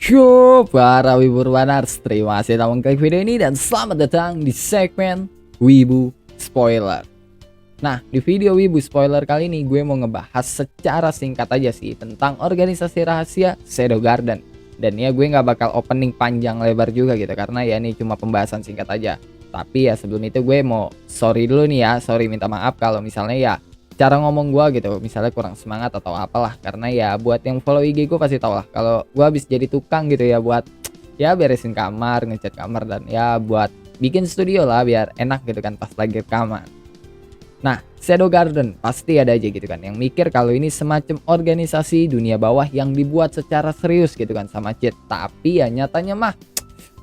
Yo, para Wibu Urbaners, terima kasih telah mengklik video ini dan selamat datang di segmen Wibu Spoiler. Nah, di video Wibu Spoiler kali ini gue mau ngebahas secara singkat aja sih tentang organisasi rahasia Shadow Garden. Dan ya gue nggak bakal opening panjang lebar juga gitu karena ya ini cuma pembahasan singkat aja. Tapi ya sebelum itu gue mau sorry dulu nih ya, minta maaf kalau misalnya ya cara ngomong gue gitu misalnya kurang semangat atau apalah, karena ya buat yang follow IG gue pasti tau lah kalau gue habis jadi tukang gitu ya buat ya beresin kamar, ngecat kamar, dan ya buat bikin studio lah biar enak gitu kan pas lagi rekaman. Nah, Shadow Garden pasti ada aja gitu kan yang mikir kalau ini semacam organisasi dunia bawah yang dibuat secara serius gitu kan sama cheat, tapi ya nyatanya mah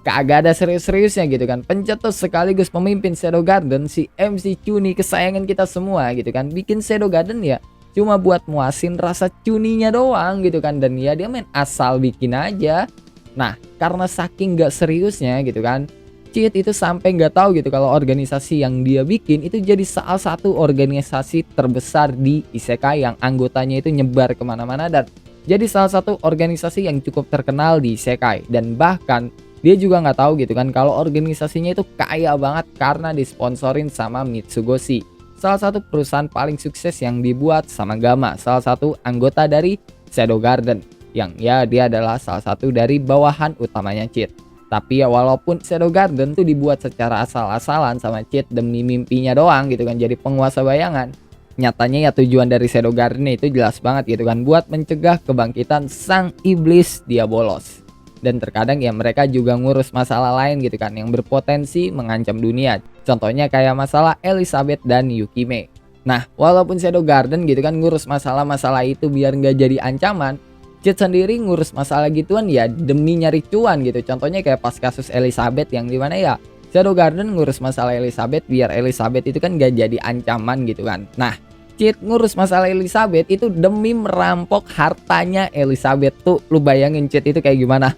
kagak ada serius-seriusnya gitu kan. Pencetus sekaligus pemimpin Shadow Garden, si MC Cuni kesayangan kita semua gitu kan, bikin Shadow Garden ya cuma buat muasin rasa cuninya doang gitu kan. Dan ya dia main asal bikin aja. Nah, karena saking gak seriusnya gitu kan, cheat itu sampai nggak tahu gitu kalau organisasi yang dia bikin itu jadi salah satu organisasi terbesar di Isekai yang anggotanya itu nyebar kemana-mana dan jadi salah satu organisasi yang cukup terkenal di Isekai. Dan bahkan dia juga nggak tahu gitu kan kalau organisasinya itu kaya banget karena disponsorin sama Mitsugoshi, salah satu perusahaan paling sukses yang dibuat sama Gama, salah satu anggota dari Shadow Garden, yang ya dia adalah salah satu dari bawahan utamanya cheat. Tapi ya walaupun Shadow Garden tuh dibuat secara asal-asalan sama cheat demi mimpinya doang gitu kan jadi penguasa bayangan, nyatanya ya tujuan dari Shadow Garden itu jelas banget gitu kan, buat mencegah kebangkitan sang iblis Diabolos. Dan terkadang ya mereka juga ngurus masalah lain gitu kan yang berpotensi mengancam dunia. Contohnya kayak masalah Elizabeth dan Yukime. Nah, walaupun Shadow Garden gitu kan ngurus masalah-masalah itu biar nggak jadi ancaman, cheat sendiri ngurus masalah gituan ya demi nyari cuan gitu. Contohnya kayak pas kasus Elizabeth yang dimana ya Shadow Garden ngurus masalah Elizabeth biar Elizabeth itu kan nggak jadi ancaman gitu kan. Nah, cheat ngurus masalah Elizabeth itu demi merampok hartanya Elizabeth. Tuh lu bayangin cheat itu kayak gimana.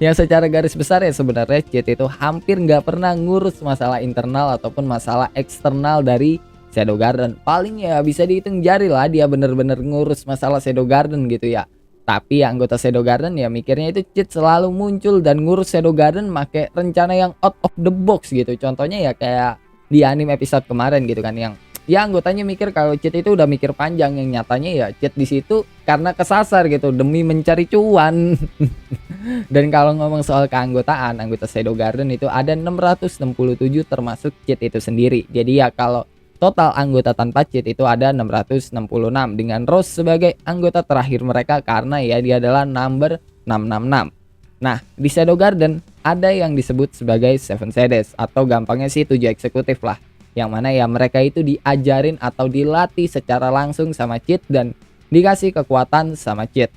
Yang secara garis besar ya sebenarnya cheat itu hampir nggak pernah ngurus masalah internal ataupun masalah eksternal dari Shadow Garden. Paling ya bisa dihitung jari lah dia bener-bener ngurus masalah Shadow Garden gitu ya. Tapi ya anggota Shadow Garden ya mikirnya itu cheat selalu muncul dan ngurus Shadow Garden make rencana yang out of the box gitu. Contohnya ya kayak di anime episode kemarin gitu kan yang ya anggotanya mikir kalau cheat itu udah mikir panjang, yang nyatanya ya cheat di situ karena kesasar gitu demi mencari cuan. Dan kalau ngomong soal keanggotaan, anggota Shadow Garden itu ada 667 termasuk cheat itu sendiri. Jadi ya kalau total anggota tanpa cheat itu ada 666 dengan Rose sebagai anggota terakhir mereka karena ya dia adalah number 666. Nah, di Shadow Garden ada yang disebut sebagai Seven Shades atau gampangnya sih 7 eksekutif lah, yang mana ya mereka itu diajarin atau dilatih secara langsung sama cheat dan dikasih kekuatan sama cheat.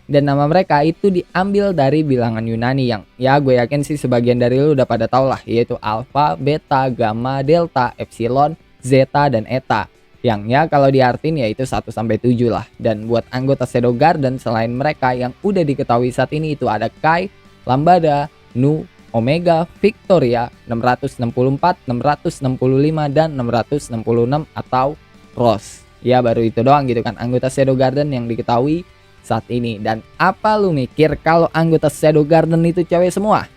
Dan nama mereka itu diambil dari bilangan Yunani yang ya gue yakin sih sebagian dari lu udah pada tau lah, yaitu Alpha, Beta, Gamma, Delta, Epsilon, Zeta, dan Eta. Yang ya kalau diartin ya itu 1 sampai 7 lah. Dan buat anggota Shadow Garden selain mereka yang udah diketahui saat ini itu ada Kai, Lambada, Nu, Omega, Victoria, 664, 665, dan 666 atau Rose. Ya baru itu doang gitu kan anggota Shadow Garden yang diketahui saat ini. Dan apa lu mikir kalau anggota Shadow Garden itu cewek semua?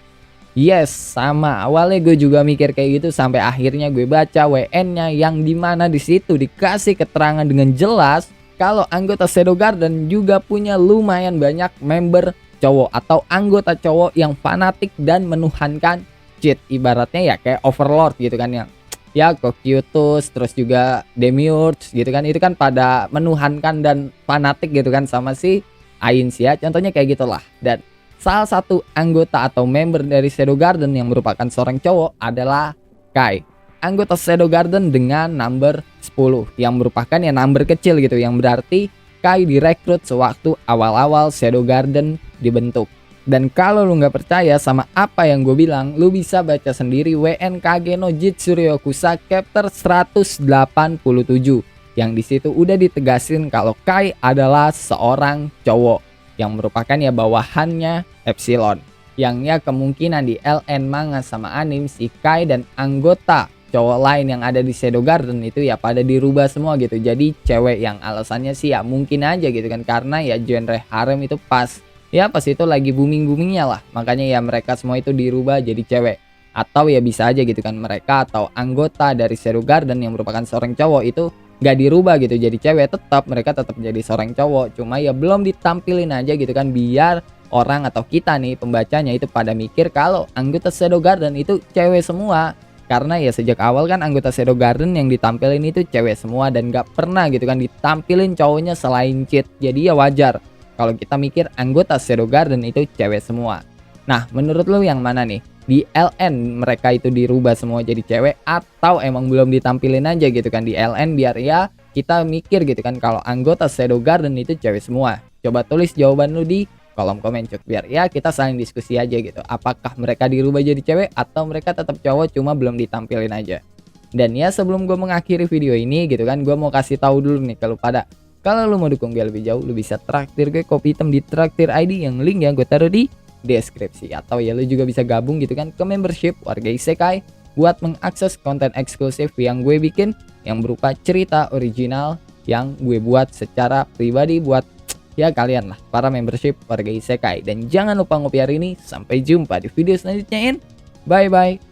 Yes, sama. Awalnya gue juga mikir kayak gitu sampai akhirnya gue baca WN-nya yang dimana di situ dikasih keterangan dengan jelas kalau anggota Shadow Garden juga punya lumayan banyak member cowok atau anggota cowok yang fanatik dan menuhankan cheat. Ibaratnya ya kayak Overlord gitu kan yang ya Cocytus terus juga Demiurge gitu kan, itu kan pada menuhankan dan fanatik gitu kan sama si Ainz ya, contohnya kayak gitulah. Dan salah satu anggota atau member dari Shadow Garden yang merupakan seorang cowok adalah Kai, anggota Shadow Garden dengan number 10 yang merupakan ya number kecil gitu, yang berarti Kai direkrut sewaktu awal-awal Shadow Garden dibentuk. Dan kalau lu nggak percaya sama apa yang gue bilang, lu bisa baca sendiri WN Kage no Jitsuryokusa chapter 187 yang disitu udah ditegasin kalau Kai adalah seorang cowok yang merupakan ya bawahannya Epsilon, yang ya kemungkinan di LN manga sama anime si Kai dan anggota cowok lain yang ada di Shadow Garden itu ya pada dirubah semua gitu jadi cewek, yang alasannya sih ya mungkin aja gitu kan karena ya genre harem itu pas ya pas itu lagi booming-boomingnya lah. Makanya ya mereka semua itu dirubah jadi cewek. Atau ya bisa aja gitu kan mereka atau anggota dari Shadow Garden yang merupakan seorang cowok itu gak dirubah gitu jadi cewek, tetap mereka tetap jadi seorang cowok, cuma ya belum ditampilin aja gitu kan biar orang atau kita nih pembacanya itu pada mikir kalau anggota Shadow Garden itu cewek semua. Karena ya sejak awal kan anggota Shadow Garden yang ditampilin itu cewek semua dan gak pernah gitu kan ditampilin cowoknya selain Cheat. Jadi ya wajar kalau kita mikir anggota Shadow Garden itu cewek semua. Nah, menurut lu yang mana nih? Di LN mereka itu dirubah semua jadi cewek atau emang belum ditampilin aja gitu kan di LN biar ya kita mikir gitu kan kalau anggota Shadow Garden itu cewek semua. Coba tulis jawaban lu di kolom komen cuk biar ya kita saling diskusi aja gitu. Apakah mereka dirubah jadi cewek atau mereka tetap cowok cuma belum ditampilin aja. Dan ya sebelum gue mengakhiri video ini gitu kan gue mau kasih tahu dulu nih kalau pada kalau lu mau dukung gue lebih jauh lu bisa traktir gue kopi hitam di Traktir ID yang link ya gue taruh di deskripsi, atau ya lu juga bisa gabung gitu kan ke membership Warga Isekai buat mengakses konten eksklusif yang gue bikin yang berupa cerita original yang gue buat secara pribadi buat ya kalian lah para membership Warga Isekai. Dan jangan lupa ngopi hari ini, sampai jumpa di video selanjutnya, bye bye.